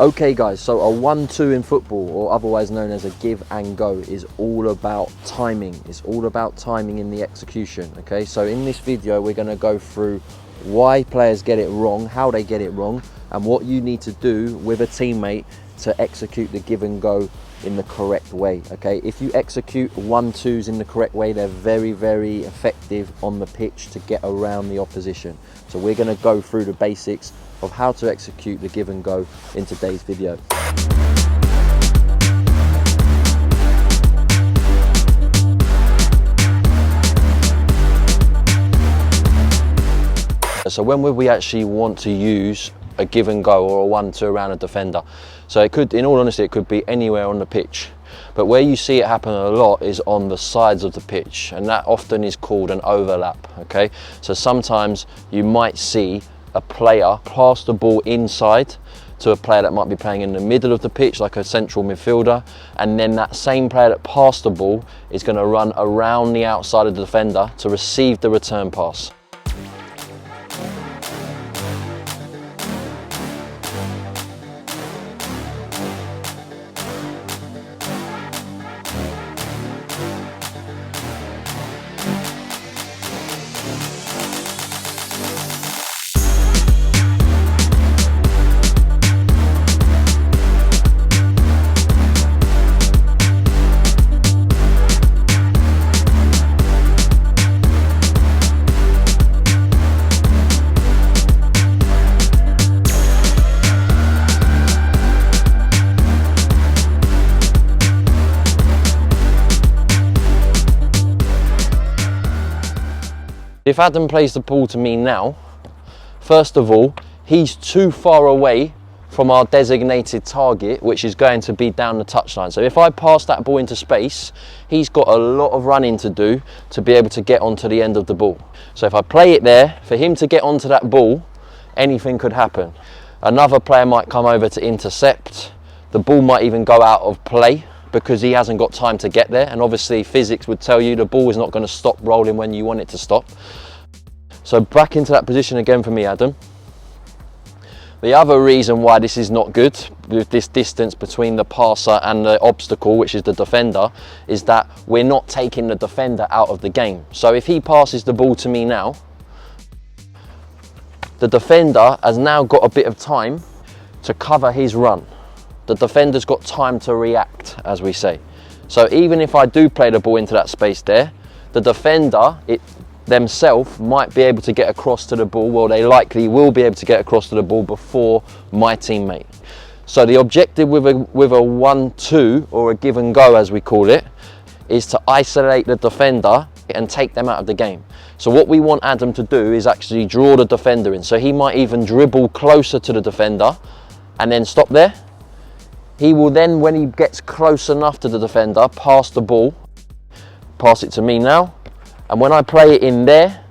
Okay guys, so a 1-2 in football, or otherwise known as a give and go, is all about timing. It's all about timing in the execution, okay? So in this video, we're gonna go through why players get it wrong, how they get it wrong, and what you need to do with a teammate to execute the give and go in the correct way, okay? If you execute 1-2s in the correct way, they're very, very effective on the pitch to get around the opposition. So we're gonna go through the basics of how to execute the give and go in today's video. So when would we actually want to use a give and go or a 1-2 around a defender? So it could, in all honesty, it could be anywhere on the pitch. But where you see it happen a lot is on the sides of the pitch, and that often is called an overlap, okay? So sometimes you might see a player pass the ball inside to a player that might be playing in the middle of the pitch, like a central midfielder, and then that same player that passed the ball is going to run around the outside of the defender to receive the return pass. If Adam plays the ball to me now, first of all, he's too far away from our designated target, which is going to be down the touchline. So if I pass that ball into space, he's got a lot of running to do to be able to get onto the end of the ball. So if I play it there, for him to get onto that ball, anything could happen. Another player might come over to intercept. The ball might even go out of play because he hasn't got time to get there, and obviously physics would tell you the ball is not going to stop rolling when you want it to stop. So back into that position again for me, Adam. The other reason why this is not good with this distance between the passer and the obstacle, which is the defender, is that we're not taking the defender out of the game. So if he passes the ball to me now, the defender has now got a bit of time to cover his run. The defender's got time to react, as we say. So even if I do play the ball into that space there, the defender themselves might be able to get across to the ball. Well, they likely will be able to get across to the ball before my teammate. So the objective with a 1-2 or a give and go, as we call it, is to isolate the defender and take them out of the game. So what we want Adam to do is actually draw the defender in. So he might even dribble closer to the defender and then stop there. He will then, when he gets close enough to the defender, pass the ball, pass it to me now, and when I play it in there,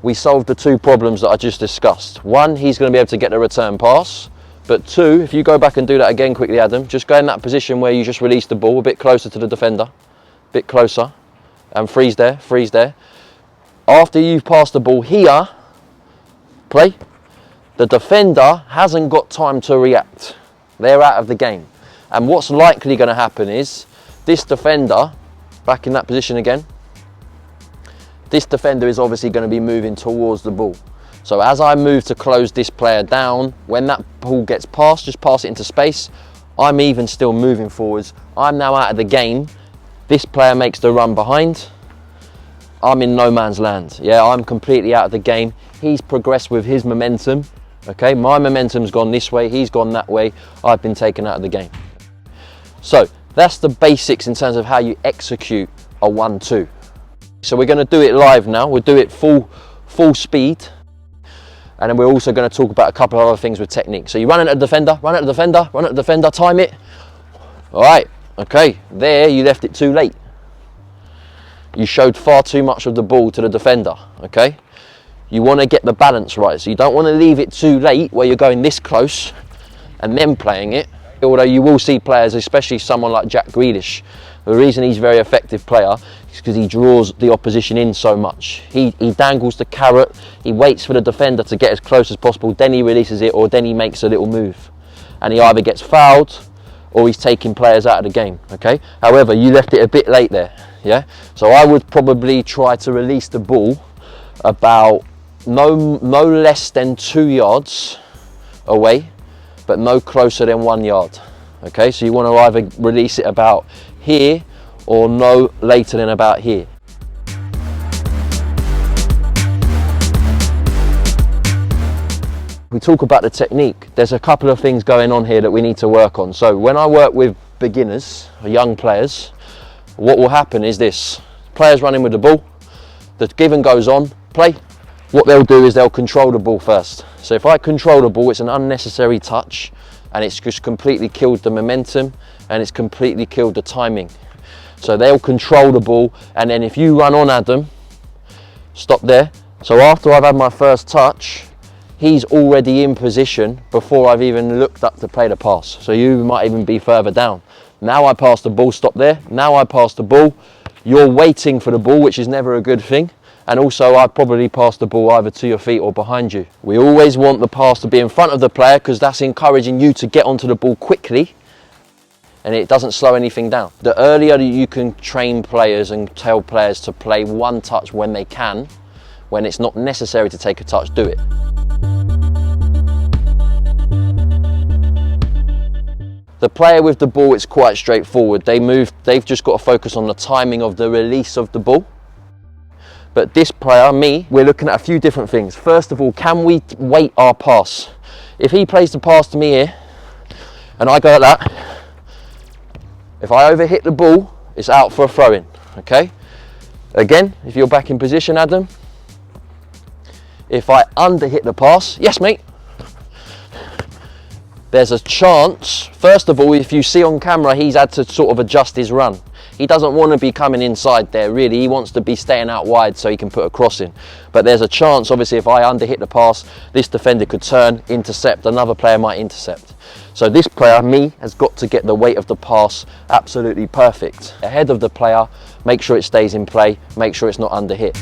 we solve the two problems that I just discussed. One, he's going to be able to get the return pass, but two, if you go back and do that again quickly, Adam, just go in that position where you just released the ball a bit closer to the defender, a bit closer, and freeze there, freeze there. After you've passed the ball here, play, the defender hasn't got time to react. They're out of the game. And what's likely going to happen is this defender, back in that position again, this defender is obviously going to be moving towards the ball. So as I move to close this player down, when that ball gets passed, just pass it into space. I'm even still moving forwards. I'm now out of the game. This player makes the run behind. I'm in no man's land. Yeah, I'm completely out of the game. He's progressed with his momentum. Okay, my momentum's gone this way, he's gone that way, I've been taken out of the game. So that's the basics in terms of how you execute a 1-2. So we're going to do it live now. We'll do it full speed, and then we're also going to talk about a couple of other things with technique. So you run at the defender, run at the defender, run at the defender, time it. All right, okay, there you left it too late. You showed far too much of the ball to the defender, okay? You want to get the balance right, so you don't want to leave it too late where you're going this close and then playing it. Although you will see players, especially someone like Jack Grealish, the reason he's a very effective player is because he draws the opposition in so much. He dangles the carrot, he waits for the defender to get as close as possible, then he releases it, or then he makes a little move. and he either gets fouled or he's taking players out of the game, okay? However, you left it a bit late there, yeah? So I would probably try to release the ball about no less than 2 yards away, but no closer than 1 yard, okay? So you want to either release it about here or no later than about here. We talk about the technique. There's a couple of things going on here that we need to work on. So when I work with beginners, or young players, what will happen is this. Players running with the ball, the give and goes on, play. What they'll do is they'll control the ball first. So if I control the ball, it's an unnecessary touch, and it's just completely killed the momentum, and it's completely killed the timing. So they'll control the ball, and then if you run on Adam, stop there. So after I've had my first touch, he's already in position before I've even looked up to play the pass. So you might even be further down. Now I pass the ball, stop there. Now I pass the ball. You're waiting for the ball, which is never a good thing. And also I probably pass the ball either to your feet or behind you. We always want the pass to be in front of the player because that's encouraging you to get onto the ball quickly, and it doesn't slow anything down. The earlier you can train players and tell players to play one touch when they can, when it's not necessary to take a touch, do it. The player with the ball, it's quite straightforward. They've just got to focus on the timing of the release of the ball. But this player, me, we're looking at a few different things. First of all, can we weight our pass? If he plays the pass to me here, and I go like that, if I overhit the ball, it's out for a throw-in, okay? Again, if you're back in position, Adam, if I underhit the pass, yes mate, there's a chance. First of all, if you see on camera, he's had to sort of adjust his run. He doesn't want to be coming inside there, really. He wants to be staying out wide so he can put a cross in. But there's a chance, obviously, if I underhit the pass, this defender could turn, intercept, another player might intercept. So this player, me, has got to get the weight of the pass absolutely perfect. Ahead of the player, make sure it stays in play, make sure it's not underhit.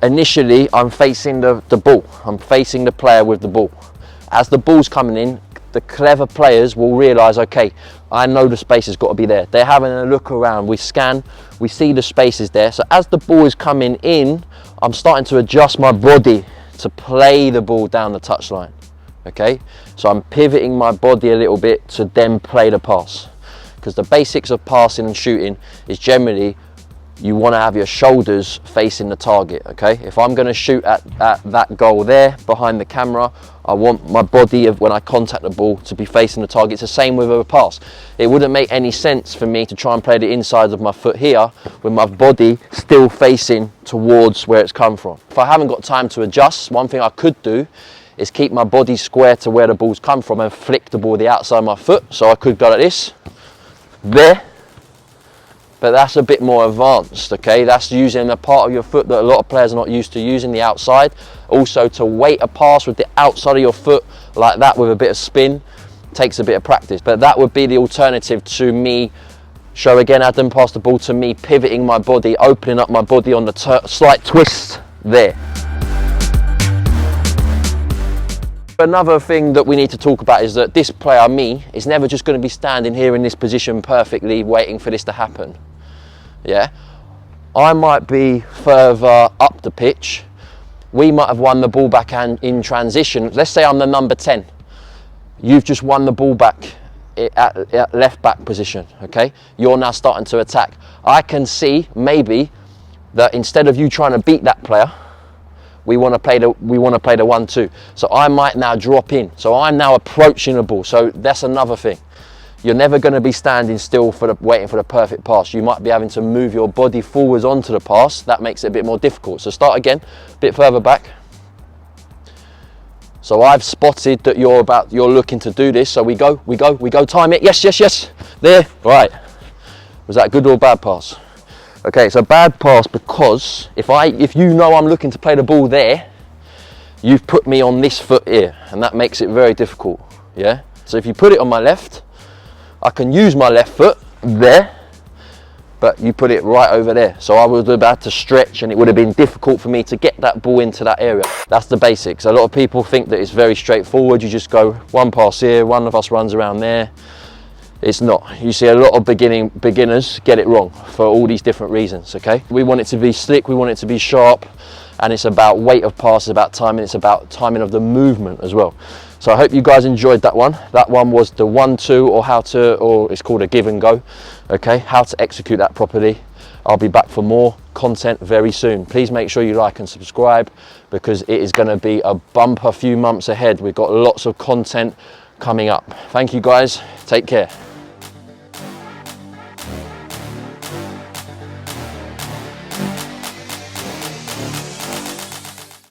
Initially, I'm facing the ball. I'm facing the player with the ball. As the ball's coming in, the clever players will realise, okay, I know the space has got to be there. They're having a look around. We scan, we see the space is there. So as the ball is coming in, I'm starting to adjust my body to play the ball down the touchline. Okay, so I'm pivoting my body a little bit to then play the pass. Because the basics of passing and shooting is generally you want to have your shoulders facing the target, okay? If I'm going to shoot at that goal there behind the camera, I want my body, when I contact the ball, to be facing the target. It's the same with a pass. It wouldn't make any sense for me to try and play the inside of my foot here with my body still facing towards where it's come from. If I haven't got time to adjust, one thing I could do is keep my body square to where the ball's come from and flick the ball the outside of my foot. So I could go like this, there. But that's a bit more advanced, okay? That's using a part of your foot that a lot of players are not used to using, the outside. Also, to weight a pass with the outside of your foot like that with a bit of spin takes a bit of practice. But that would be the alternative to me. Show again, Adam, pass the ball to me, pivoting my body, opening up my body on the slight twist there. Another thing that we need to talk about is that this player, me, is never just going to be standing here in this position perfectly waiting for this to happen. Yeah, I might be further up the pitch. We might have won the ball back and in transition. Let's say I'm the number 10. You've just won the ball back at left back position, okay? You're now starting to attack. I can see maybe that instead of you trying to beat that player, we want to play the 1-2. So I might now drop in. So I'm now approaching the ball. So that's another thing. You're never going to be standing still waiting for the perfect pass. You might be having to move your body forwards onto the pass. That makes it a bit more difficult. So start again, a bit further back. So I've spotted that you're looking to do this. So we go, time it. Yes, yes, yes. There, right. Was that a good or bad pass? Okay, it's a bad pass because if you know I'm looking to play the ball there, you've put me on this foot here, and that makes it very difficult, yeah? So if you put it on my left, I can use my left foot there, but you put it right over there. So I would have had to stretch, and it would have been difficult for me to get that ball into that area. That's the basics. A lot of people think that it's very straightforward. You just go one pass here, one of us runs around there. It's not. You see a lot of beginners get it wrong for all these different reasons, okay? We want it to be slick, we want it to be sharp, and it's about weight of pass, it's about timing, it's about timing of the movement as well. So I hope you guys enjoyed that one. That one was the 1-2, or it's called a give and go, okay? How to execute that properly. I'll be back for more content very soon. Please make sure you like and subscribe, because it is going to be a bumper few months ahead. We've got lots of content coming up. Thank you guys. Take care.